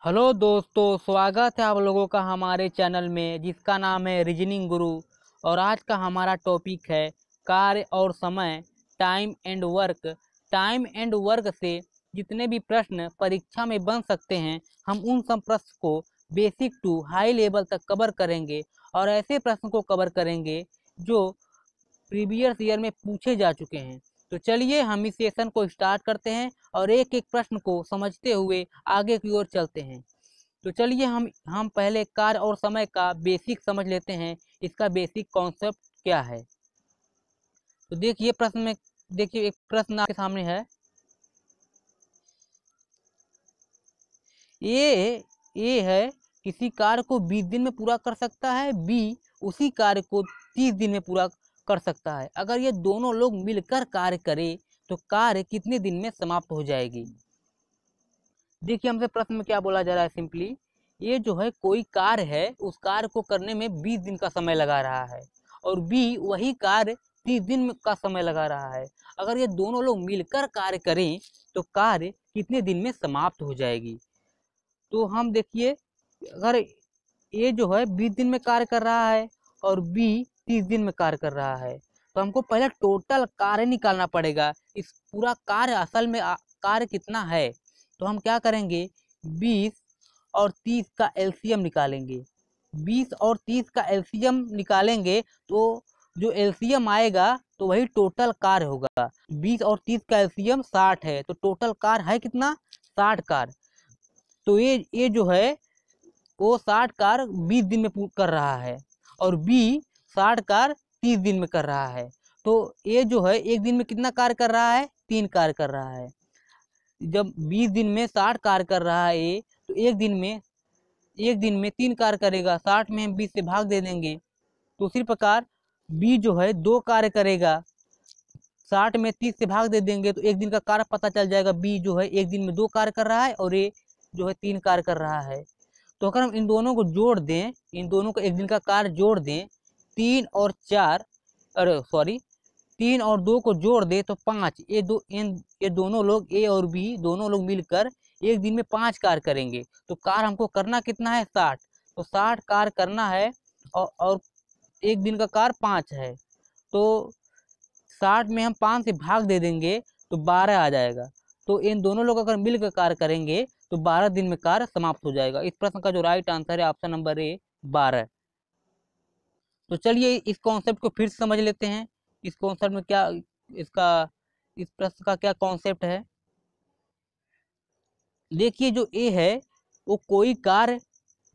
Hello दोस्तों, स्वागत है आप लोगों का हमारे चैनल में जिसका नाम है रीजनिंग गुरु। और आज का हमारा टॉपिक है कार्य और समय, time and work. Time and work से जितने भी प्रश्न परीक्षा में बन सकते हैं, हम उन सब प्रश्न को बेसिक टू हाई लेवल तक कवर करेंगे और ऐसे प्रश्न को कवर करेंगे जो प्रीवियस ईयर में पूछे जा चुके हैं। तो चलिए हम इस सेशन को स्टार्ट करते हैं और एक एक प्रश्न को समझते हुए आगे की ओर चलते हैं। तो चलिए हम पहले कार्य और समय का बेसिक समझ लेते हैं, इसका बेसिक कॉन्सेप्ट क्या है। तो देखिए प्रश्न में, देखिए एक प्रश्न आपके सामने है। ए है किसी कार्य को 20 दिन में पूरा कर सकता है, बी उसी कार्य को 30 दिन में पूरा कर सकता है। अगर ये दोनों लोग मिलकर कार्य करें तो कार्य कितने दिन में समाप्त हो जाएगी। देखिए हमसे प्रश्न में क्या बोला जा रहा है, सिंपली ये जो है कोई कार्य है, उस कार्य को करने में 20 दिन का समय लगा रहा है और बी वही कार्य 30 दिन का समय लगा रहा है। अगर ये दोनों लोग मिलकर कार्य करें तो कार्य कितने दिन में समाप्त हो जाएगी। तो हम देखिए, अगर ए जो है 20 दिन में कार्य कर रहा है और बी 30 दिन में कार्य कर रहा है, तो हमको पहले टोटल कार्य निकालना पड़ेगा। इस पूरा कार्य असल में कार्य कितना है, तो हम क्या करेंगे, 20 और 30 का एलसीएम निकालेंगे। 20 और 30 का एलसीएम निकालेंगे तो जो एलसीएम आएगा तो वही टोटल कार्य होगा। 20 और 30 का एलसीएम 60 है, तो टोटल कार्य है कितना, 60 कार्य। तो ये जो है वो 60 कार्य 20 दिन में कर रहा है और बी 60 कार्य 30 दिन में कर रहा है। तो ये जो है एक दिन में कितना कार्य कर रहा है, 3 कार्य कर रहा है। जब 20 दिन में 60 कार्य कर रहा है ये, तो एक दिन में 3 कार्य करेगा। 60 में हम 20 से भाग दे देंगे। तो उसी प्रकार बी जो है 2 कार्य करेगा, 60 में 30 से भाग दे देंगे तो एक दिन का कार्य पता चल जाएगा। बी जो है एक दिन में 2 कार्य कर रहा है और ये जो है 3 कार्य कर रहा है। तो अगर हम इन दोनों को जोड़ दें, इन दोनों को एक दिन का कार्य जोड़ दें, 3 और 4, अरे सॉरी 3 और 2 को जोड़ दे तो 5। ये दोनों लोग ए और बी दोनों लोग मिलकर एक दिन में 5 कार्य करेंगे। तो कार्य हमको करना कितना है, 60। तो 60 कार्य करना है और एक दिन का कार्य 5 है। तो 60 में हम 5 से भाग दे देंगे तो 12 आ जाएगा। तो इन दोनों लोग अगर मिलकर कार्य करेंगे तो 12 दिन में कार्य समाप्त हो जाएगा। इस प्रश्न का जो राइट आंसर है ऑप्शन नंबर ए, 12। तो चलिए इस कॉन्सेप्ट को फिर से समझ लेते हैं। इस कॉन्सेप्ट में क्या, इसका इस प्रश्न का क्या कॉन्सेप्ट है। देखिए जो ए है वो कोई कार्य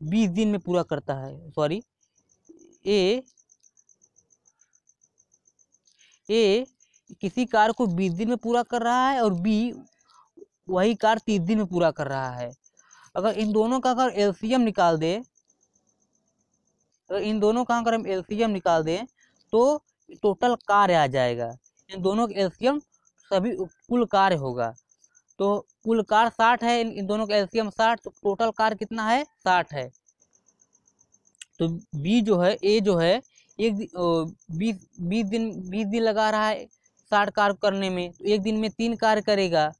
20 दिन में पूरा करता है, सॉरी ए ए किसी कार्य को 20 दिन में पूरा कर रहा है और बी वही कार्य 30 दिन में पूरा कर रहा है। अगर इन दोनों का अगर एलसीएम निकाल दे, तो इन दोनों का अगर हम एलसीएम निकाल दें तो टोटल कार्य आ जाएगा। इन दोनों का एलसीएम सभी कुल कार्य होगा। तो कुल कार्य 60 है, इन दोनों का एलसीएम 60, तो टोटल कार्य कितना है, 60 है। तो बी जो है, ए जो है एक 20 दिन लगा रहा है 60 कार्य करने में, तो एक दिन में 3 कार्य करेगा।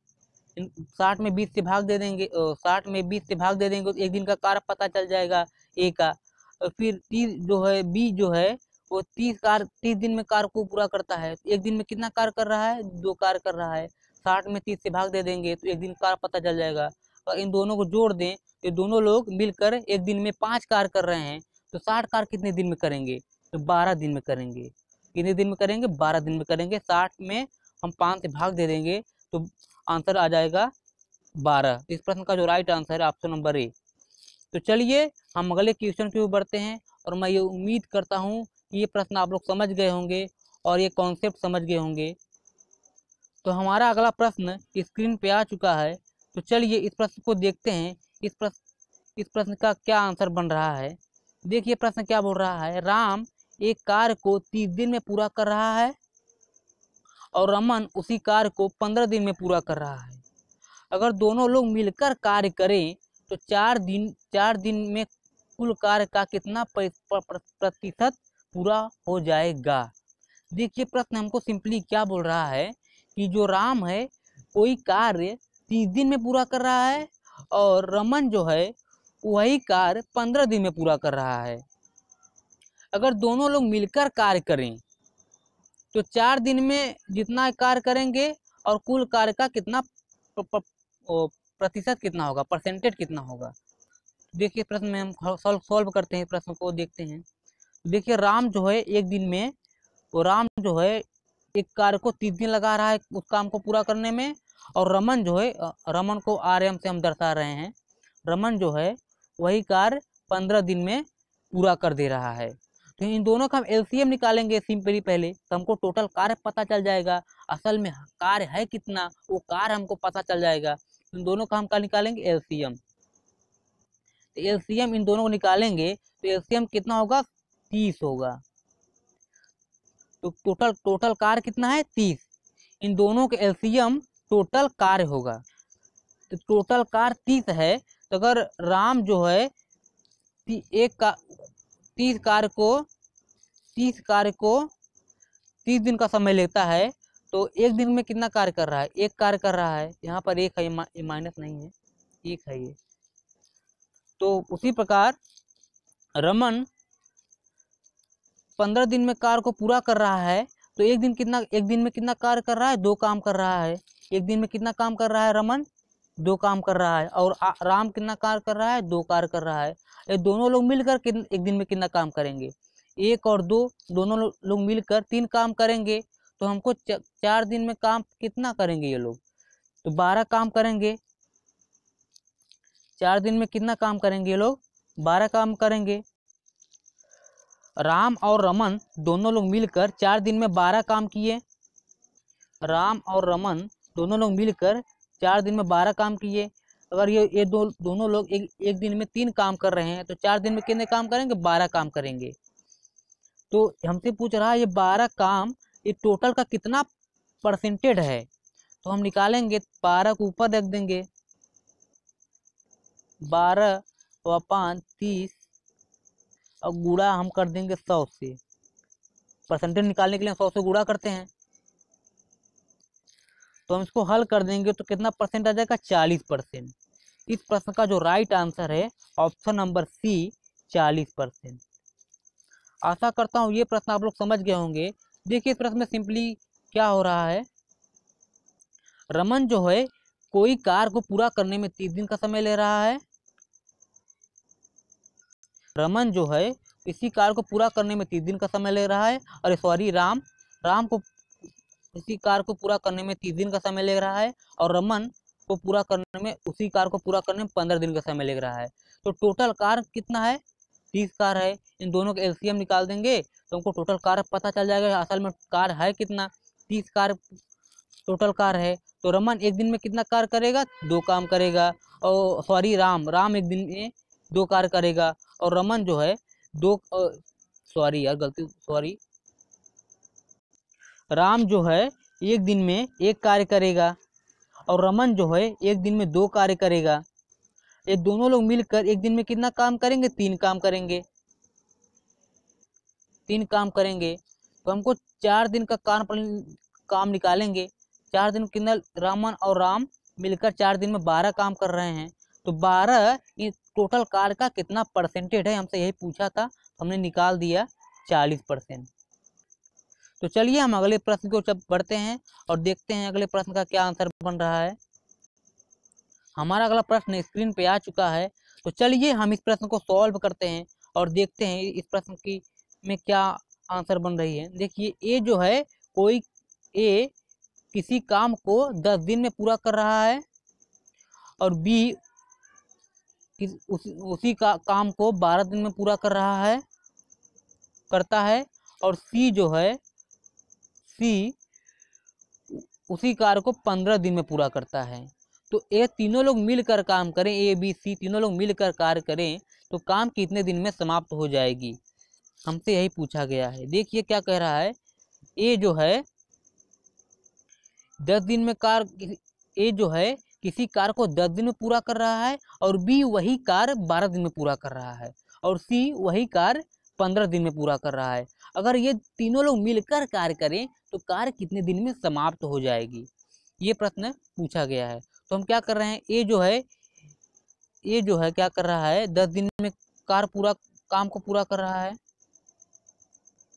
60 में 20 से भाग दे देंगे, 60 में 20 से भाग दे देंगे तो एक दिन का कार्य पता चल जाएगा ए का। और फिर 30 जो है, बी जो है वो 30 दिन में कार्य को पूरा करता है। एक दिन में कितना कार्य कर रहा है, 2 कार्य कर रहा है। 60 में 30 से भाग दे देंगे तो एक दिन कार्य पता चल जाएगा। और इन दोनों को जोड़ दें तो दोनों लोग मिलकर एक दिन में 5 कार्य कर रहे हैं। तो 60 कार्य कितने दिन में करेंगे, तो 12 दिन में करेंगे। कितने दिन में करेंगे, 12 दिन में करेंगे। 60 में हम 5 से भाग दे देंगे तो आंसर आ जाएगा 12। इस प्रश्न का जो राइट आंसर है ऑप्शन नंबर ए। तो चलिए हम अगले क्वेश्चन की ओर बढ़ते हैं और मैं ये उम्मीद करता हूँ कि ये प्रश्न आप लोग समझ गए होंगे और ये कॉन्सेप्ट समझ गए होंगे। तो हमारा अगला प्रश्न स्क्रीन पे आ चुका है। तो चलिए इस प्रश्न को देखते हैं। इस प्रश्न का क्या आंसर बन रहा है। देखिए प्रश्न क्या बोल रहा है, राम एक कार्य को 30 दिन में पूरा कर रहा है और रमन उसी कार्य को 15 दिन में पूरा कर रहा है। अगर दोनों लोग मिलकर कार्य करें तो 4 दिन में कुल कार्य का कितना प्रतिशत पूरा हो जाएगा। देखिए प्रश्न हमको सिंपली क्या बोल रहा है कि जो राम है कोई कार्य 30 दिन में पूरा कर रहा है और रमन जो है वही कार्य 15 दिन में पूरा कर रहा है। अगर दोनों लोग मिलकर कार्य करें तो 4 दिन में जितना कार्य करेंगे और कुल कार्य का कितना प्रतिशत कितना होगा, परसेंटेज कितना होगा। देखिए प्रश्न में हम सॉल्व करते हैं, प्रश्न को देखते हैं। देखिए राम जो है एक दिन में, राम जो है एक कार्य को 30 दिन लगा रहा है उस काम को पूरा करने में, और रमन जो है, रमन को RM से हम दर्शा रहे हैं, रमन जो है वही कार्य 15 दिन में पूरा कर दे रहा है। तो इन दोनों का हम LCM निकालेंगे सिंपली पहले, तो हमको टोटल कार्य पता चल जाएगा, असल में कार्य है कितना वो कार्य हमको पता चल जाएगा। इन दोनों का हम क्या निकालेंगे, LCM। तो LCM इन दोनों को निकालेंगे तो LCM कितना होगा, 30 होगा। तो टोटल कार्य कितना है, 30। इन दोनों के LCM टोटल कार्य होगा। तो टोटल कार्य 30 है। तो अगर राम जो है 30 कार्य को 30 दिन का समय लेता है, तो एक दिन में कितना कार्य कर रहा है, एक कार्य कर रहा है। यहाँ पर एक है, माइनस नहीं है, एक है ये। तो उसी प्रकार रमन 15 दिन में कार्य को पूरा कर रहा है, तो एक दिन में कितना कार्य कर रहा है, 2 काम कर रहा है। एक दिन में कितना काम कर रहा है रमन, 2 काम कर रहा है। और राम कितना कार्य कर रहा है, 2 कार्य कर रहा है। ये दोनों लोग मिलकर एक दिन में कितना काम करेंगे, 1 और 2 दोनों लोग मिलकर 3 काम करेंगे। तो हमको 4 दिन में काम कितना करेंगे ये लोग, तो 12 काम करेंगे। 4 दिन में कितना काम करेंगे ये लोग, 12 काम करेंगे। राम और रमन दोनों लोग मिलकर 4 दिन में 12 काम किए। राम और रमन दोनों लोग मिलकर 4 दिन में 12 काम किए। अगर ये दोनों लोग एक दिन में 3 काम कर रहे हैं, तो 4 दिन में कितने काम करेंगे, 12 काम करेंगे। तो हमसे पूछ रहा है ये 12 काम, ये टोटल का कितना परसेंटेज है। तो हम निकालेंगे, 12 को ऊपर रख देंगे, 12 व 5 30, और गुणा हम कर देंगे 100 से। परसेंटेज निकालने के लिए 100 से गुणा करते हैं। तो हम इसको हल कर देंगे तो कितना परसेंट आ जाएगा, 40%। इस प्रश्न का जो राइट आंसर है ऑप्शन नंबर सी, 40%। आशा करता हूँ ये प्रश्न आप लोग समझ गए होंगे। देखिए इस प्रश्न में सिंपली क्या हो रहा है, रमन जो है कोई कार्य को पूरा करने में 30 दिन का समय ले रहा है। रमन जो है इसी कार्य को पूरा करने में 30 दिन का समय ले रहा है। अरे सॉरी, राम को इसी कार्य को पूरा करने में 30 दिन का समय ले रहा है, और रमन को पूरा करने में, उसी कार्य को पूरा करने में 15 दिन का समय ले रहा है। तो टोटल कार्य कितना है, 30 कार्य है। इन दोनों के LCM निकाल देंगे तो हमको टोटल कार्य पता चल जाएगा, असल में कार्य है कितना, 30 कार्य टोटल कार्य है। तो रमन एक दिन में कितना कार्य करेगा, 2 काम करेगा। और सॉरी, राम एक दिन में 2 कार्य करेगा, और रमन जो है सॉरी यार, गलती, सॉरी, राम जो है एक दिन में 1 कार्य करेगा, और रमन जो है एक दिन में 2 कार्य करेगा। ये दोनों लोग मिलकर एक दिन में कितना काम करेंगे, 3 काम करेंगे, 3 काम करेंगे। तो हमको 4 दिन का काम निकालेंगे। 4 दिन कितना, रमन और राम मिलकर 4 दिन में 12 काम कर रहे हैं। तो 12 टोटल कार्य का कितना परसेंटेज है, हमसे यही पूछा था, हमने निकाल दिया 40%। तो चलिए हम अगले प्रश्न को जब बढ़ते हैं और देखते हैं अगले प्रश्न का क्या आंसर बन रहा है। हमारा अगला प्रश्न स्क्रीन पे आ चुका है। तो चलिए हम इस प्रश्न को सॉल्व करते हैं और देखते हैं इस प्रश्न की में क्या आंसर बन रही है। देखिए ए जो है, ए किसी काम को 10 दिन में पूरा कर रहा है, और बी उसी काम को 12 दिन में पूरा करता है, और सी जो है, सी उसी कार्य को 15 दिन में पूरा करता है। तो ये तीनों लोग मिलकर काम करें, ए बी सी तीनों लोग मिलकर कार्य करें तो काम कितने दिन में समाप्त हो जाएगी, हमसे यही पूछा गया है। देखिए क्या कह रहा है, ए जो है 10 दिन में ए जो है किसी कार्य को 10 दिन में पूरा कर रहा है, और बी वही कार्य 12 दिन में पूरा कर रहा है, और सी वही कार्य 15 दिन में पूरा कर रहा है। अगर ये तीनों लोग मिलकर कार्य करें तो कार्य कितने दिन में समाप्त हो जाएगी, ये प्रश्न पूछा गया है। तो हम क्या कर रहे हैं, ए जो है ए जो है क्या कर रहा है, 10 दिन में काम को पूरा कर रहा है।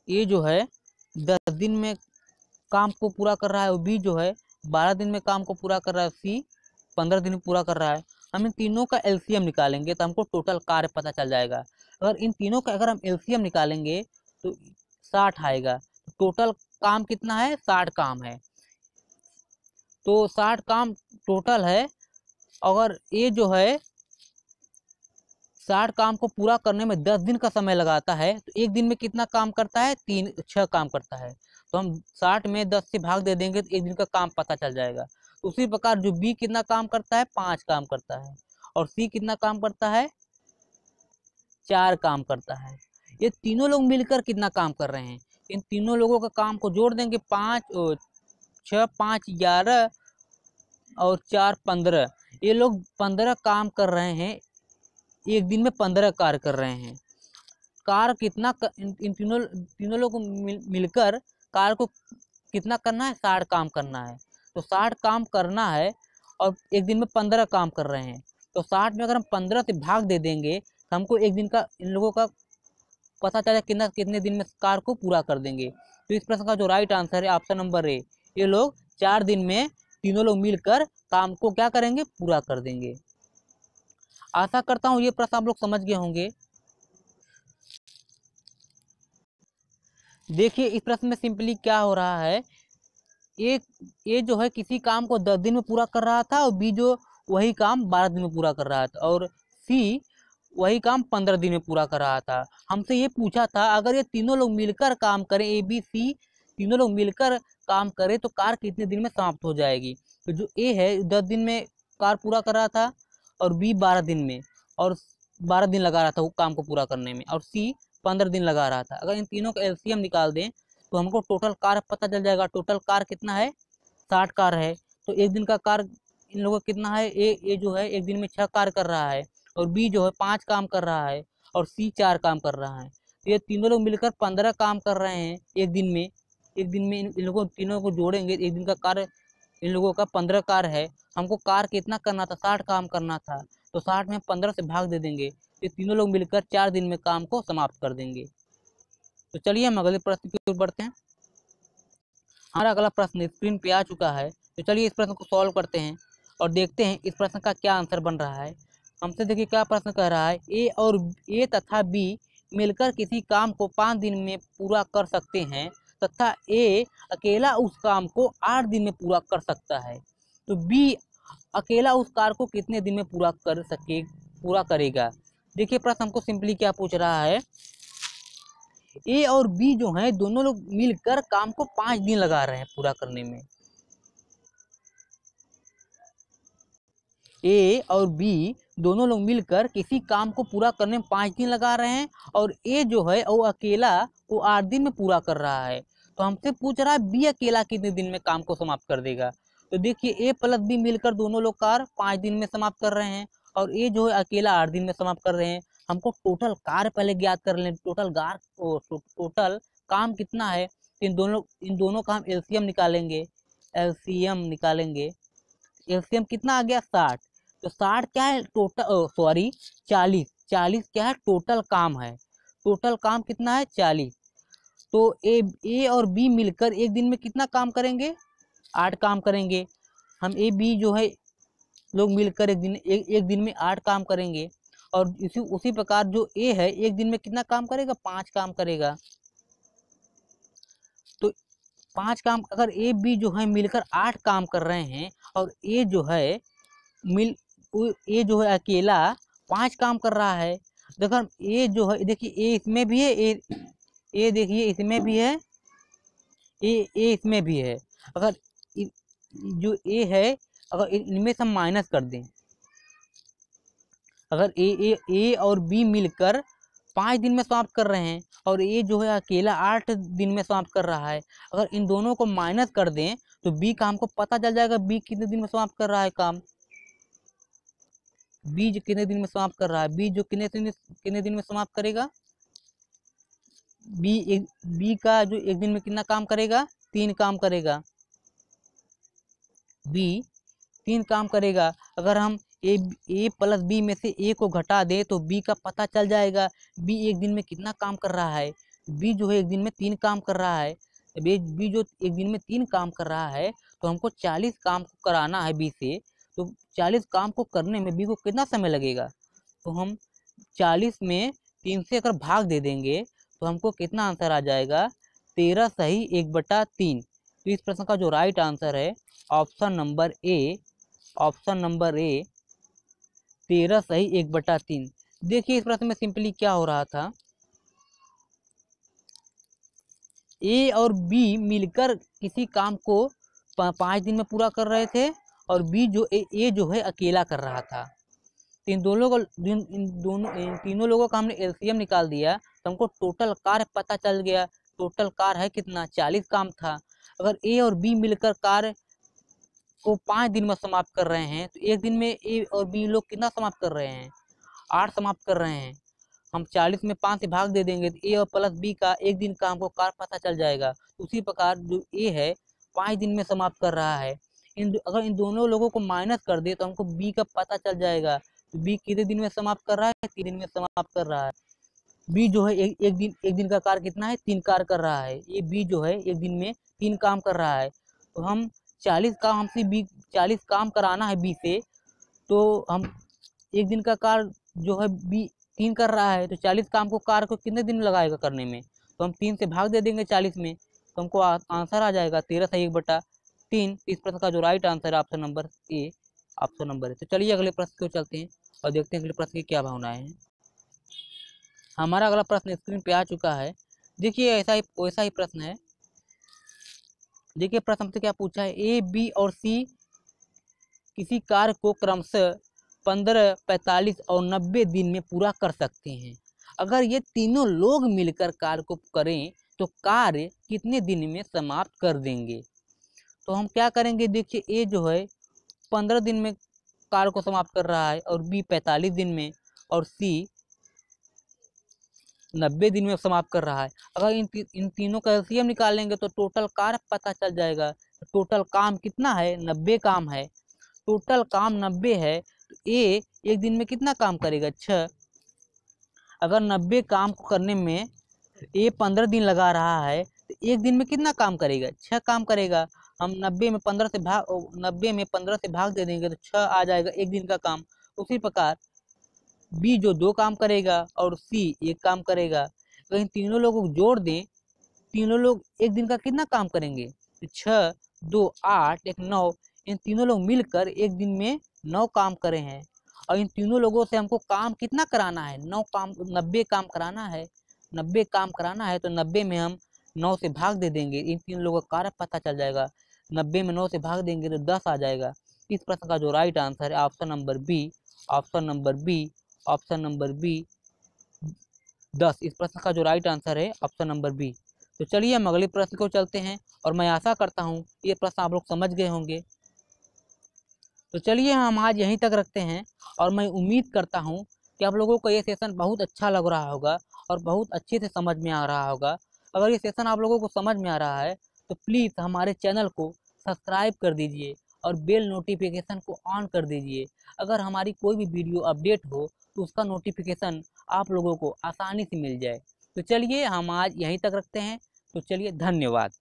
ए जो है 10 दिन में काम को पूरा कर रहा है और बी जो है 12 दिन में काम को पूरा कर रहा है, सी 15 दिन में पूरा कर रहा है। हम इन तीनों का एलसीएम निकालेंगे तो हमको टोटल कार्य पता चल जाएगा। अगर इन तीनों का अगर हम एलसीएम निकालेंगे तो 60 आएगा। टोटल काम कितना है, 60 काम है। तो 60 काम टोटल है। अगर ये जो है 60 काम को पूरा करने में 10 दिन का समय लगाता है तो एक दिन में कितना काम करता है, 6 काम करता है। तो हम 60 में 10 से भाग दे देंगे तो एक दिन का काम पता चल जाएगा। उसी प्रकार जो बी कितना काम करता है, 5 काम करता है और सी कितना काम करता है, 4 काम करता है। ये तीनों लोग मिलकर कितना काम कर रहे हैं, इन तीनों लोगों का काम को जोड़ देंगे, 6 5 11 और 4 15। ये लोग 15 काम कर रहे हैं, एक दिन में 15 कार्य कर रहे हैं। कार्य कितना इन तीनों लोग को मिलकर कार्य को कितना करना है, 60 काम करना है। तो 60 काम करना है और एक दिन में 15 काम कर रहे हैं। तो 60 में अगर हम 15 से भाग दे देंगे तो हमको एक दिन का इन लोगों का पता चला कितने दिन में कार्य को पूरा कर देंगे। तो इस प्रश्न का जो राइट आंसर है ऑप्शन नंबर ए, ये लोग 4 दिन में तीनों लोग मिलकर काम को क्या करेंगे, पूरा कर देंगे। आशा करता हूँ ये प्रश्न आप लोग समझ गए होंगे। देखिए इस प्रश्न में सिंपली क्या हो रहा है, ए जो है किसी काम को 10 दिन में पूरा कर रहा था और बी जो वही काम 12 दिन में पूरा कर रहा था और सी वही काम 15 दिन में पूरा कर रहा था। हमसे ये पूछा था अगर ये तीनों लोग मिलकर काम करें, ए बी सी तीनों लोग मिलकर काम करें तो कार कितने दिन में समाप्त हो जाएगी। तो जो ए है 10 दिन में कार पूरा कर रहा था और बी 12 दिन में, और 12 दिन लगा रहा था वो काम को पूरा करने में, और सी 15 दिन लगा रहा था। अगर इन तीनों का एलसीएम निकाल दें तो हमको टोटल कार पता चल जाएगा। टोटल कार कितना है, 60 कार है। तो एक दिन का कार इन लोगों का कितना है, ए जो है एक दिन में 6 कार कर रहा है और बी जो है 5 काम कर रहा है और सी 4 काम कर रहा है। तो ये तीनों लोग मिलकर 15 काम कर रहे हैं एक दिन में। एक दिन में इन लोगों तीनों को जोड़ेंगे, एक दिन का कार्य इन लोगों का 15 कार है। हमको कार कितना करना था, 60 काम करना था। तो 60 में 15 से भाग दे देंगे, ये तीनों लोग मिलकर 4 दिन में काम को समाप्त कर देंगे। तो चलिए हम अगले प्रश्न की ओर बढ़ते हैं। हमारा अगला प्रश्न स्क्रीन पे आ चुका है। तो चलिए इस प्रश्न को सॉल्व करते हैं और देखते हैं इस प्रश्न का क्या आंसर बन रहा है। हमसे देखिए क्या प्रश्न कह रहा है, ए तथा बी मिलकर किसी काम को 5 दिन में पूरा कर सकते हैं तथा ए अकेला उस काम को 8 दिन में पूरा कर सकता है। तो बी अकेला उस कार्य को कितने दिन में पूरा करेगा। देखिए प्रश्न हमको सिंपली क्या पूछ रहा है, ए और बी जो है दोनों लोग मिलकर काम को 5 दिन लगा रहे हैं पूरा करने में। ए और बी दोनों लोग मिलकर किसी काम को पूरा करने में 5 दिन लगा रहे हैं और ए जो है वो अकेला वो 8 दिन में पूरा कर रहा है। तो हमसे पूछ रहा है बी अकेला कितने दिन में काम को समाप्त कर देगा। तो देखिए ए प्लस बी मिलकर दोनों लोग कार्य 5 दिन में समाप्त कर रहे हैं और ए जो है अकेला 8 दिन में समाप्त कर रहे हैं। हमको टोटल कार्य पहले ज्ञात कर लें, टोटल काम कितना है। इन दोनों का हम एलसीएम निकालेंगे। एलसीएम कितना आ गया, 60। तो 60 क्या है टोटल, सॉरी 40 क्या है टोटल काम है। टोटल काम कितना है, 40। तो ए और बी मिलकर एक दिन में कितना काम करेंगे, 8 काम करेंगे। हम ए बी जो है लोग मिलकर एक दिन में 8 काम करेंगे और उसी प्रकार जो ए है एक दिन में कितना काम करेगा, 5 काम करेगा। तो 5 काम, अगर ए बी जो है मिलकर 8 काम कर रहे हैं और ए जो है अकेला 5 काम कर रहा है। देखो ए जो है, देखिए ए इसमें भी है, ए देखिए इसमें भी है, ए इसमें भी है। अगर जो ए है अगर इनमें से हम माइनस कर दें, अगर ए और बी मिलकर 5 दिन में समाप्त कर रहे हैं और ए जो है अकेला 8 दिन में समाप्त कर रहा है, अगर इन दोनों को माइनस कर दें तो बी का हमको पता चल जाएगा बी कितने दिन में समाप्त कर रहा है काम। बी जो कितने दिन में समाप्त कर रहा है, बी जो कितने दिन में समाप्त करेगा, बी का जो एक दिन में कितना काम करेगा, 3 काम करेगा। बी 3 काम करेगा। अगर हम ए प्लस बी में से ए को घटा दे तो बी का पता चल जाएगा। बी एक दिन में कितना काम कर रहा है, बी जो है एक दिन में 3 काम कर रहा है। बी जो एक दिन में 3 काम कर रहा है तो हमको 40 काम को कराना है बी से। तो 40 काम को करने में बी को कितना समय लगेगा, तो हम 40 में 3 से अगर भाग दे देंगे तो हमको कितना आंसर आ जाएगा, 13 सही 1/3। तो इस प्रश्न का जो राइट आंसर है option number A, option number A 13 सही 1/3। देखिए इस प्रश्न में सिंपली क्या हो रहा था, ए और बी मिलकर किसी काम को 5 दिन में पूरा कर रहे थे और बी जो ए जो है अकेला कर रहा था। तो इन तीनों लोगों का हमने एलसीएम निकाल दिया तो हमको टोटल कार्य पता चल गया। टोटल कार्य है कितना, 40 काम था। अगर ए और बी मिलकर कार्य को 5 दिन में समाप्त कर रहे हैं तो एक दिन में ए और बी लोग कितना समाप्त कर रहे हैं, 8 समाप्त कर रहे हैं। हम 40 में 5 से भाग दे देंगे तो ए और प्लस बी का एक दिन का हमको कार्य पता चल जाएगा। उसी प्रकार जो ए है 5 दिन में समाप्त कर रहा है, अगर इन दोनों लोगों को माइनस कर दे तो हमको बी का पता चल जाएगा। तो बी कितने दिन में समाप्त कर रहा है, 3 दिन में समाप्त कर रहा है। बी जो है एक दिन का कार्य कितना है, 3 कार्य कर रहा है। ये बी जो है एक दिन में 3 काम कर रहा है। तो हम 40 काम हमसे बी 40 काम कराना है बी से, तो हम एक दिन का कार्य जो है बी 3 कर रहा है तो 40 काम को कार्य को कितने दिन लगाएगा करने में, तो हम 3 से भाग दे देंगे 40 में तो हमको आंसर आ जाएगा 13 सही 1/3। इस प्रश्न का जो राइट आंसर है option number A, option number A. तो चलिए अगले प्रश्न को चलते हैं और देखते हैं अगले प्रश्न की क्या भावनाएं हैं। हमारा अगला प्रश्न स्क्रीन पे आ चुका है। देखिए वैसा ही प्रश्न है। देखिए प्रश्न हमसे क्या पूछा है, ए बी और सी किसी कार्य को क्रमशः 15, 45 और 90 दिन में पूरा कर सकते हैं। अगर ये तीनों लोग मिलकर कार्य को करें तो कार्य कितने दिन में समाप्त कर देंगे। तो हम क्या करेंगे, देखिए ए जो है 15 दिन में कार्य को समाप्त कर रहा है और बी 45 दिन में और सी 90 दिन में समाप्त कर रहा है। अगर इन तीनों का एलसीएम निकाल लेंगे तो टोटल कार्य पता चल जाएगा। टोटल काम कितना है, 90 काम है। टोटल काम 90 है तो ए एक दिन में कितना काम करेगा, 6। अगर 90 काम को करने में ए 15 दिन लगा रहा है तो एक दिन में कितना काम करेगा, 6 काम करेगा। हम 90 में 15 से भाग दे देंगे तो 6 आ जाएगा एक दिन का काम। उसी प्रकार बी जो 2 काम करेगा और सी 1 काम करेगा। अगर इन तीनों लोगों को जोड़ दें, तीनों लोग एक दिन का कितना काम करेंगे, 6, 2, 8, 1, 9। इन तीनों लोग मिलकर एक दिन में 9 काम करे हैं और इन तीनों लोगों से हमको काम कितना कराना है, 90 काम कराना है। 90 काम कराना है तो 90 में हम 9 से भाग दे देंगे, इन तीन लोगों का कार्य पता चल जाएगा। 90 में 9 से भाग देंगे तो 10 आ जाएगा। इस प्रश्न का जो राइट आंसर है option number B, option number B, option number B 10। इस प्रश्न का जो राइट आंसर है ऑप्शन नंबर बी। तो चलिए हम अगले प्रश्न को चलते हैं और मैं आशा करता हूँ ये प्रश्न आप लोग समझ गए होंगे। तो चलिए हम आज यहीं तक रखते हैं और मैं उम्मीद करता हूँ कि आप लोगों को ये सेशन बहुत अच्छा लग रहा होगा और बहुत अच्छे से समझ में आ रहा होगा। अगर ये सेशन आप लोगों को समझ में आ रहा है तो प्लीज़ हमारे चैनल को सब्सक्राइब कर दीजिए और बेल नोटिफिकेशन को ऑन कर दीजिए। अगर हमारी कोई भी वीडियो अपडेट हो तो उसका नोटिफिकेशन आप लोगों को आसानी से मिल जाए। तो चलिए हम आज यहीं तक रखते हैं। तो चलिए धन्यवाद।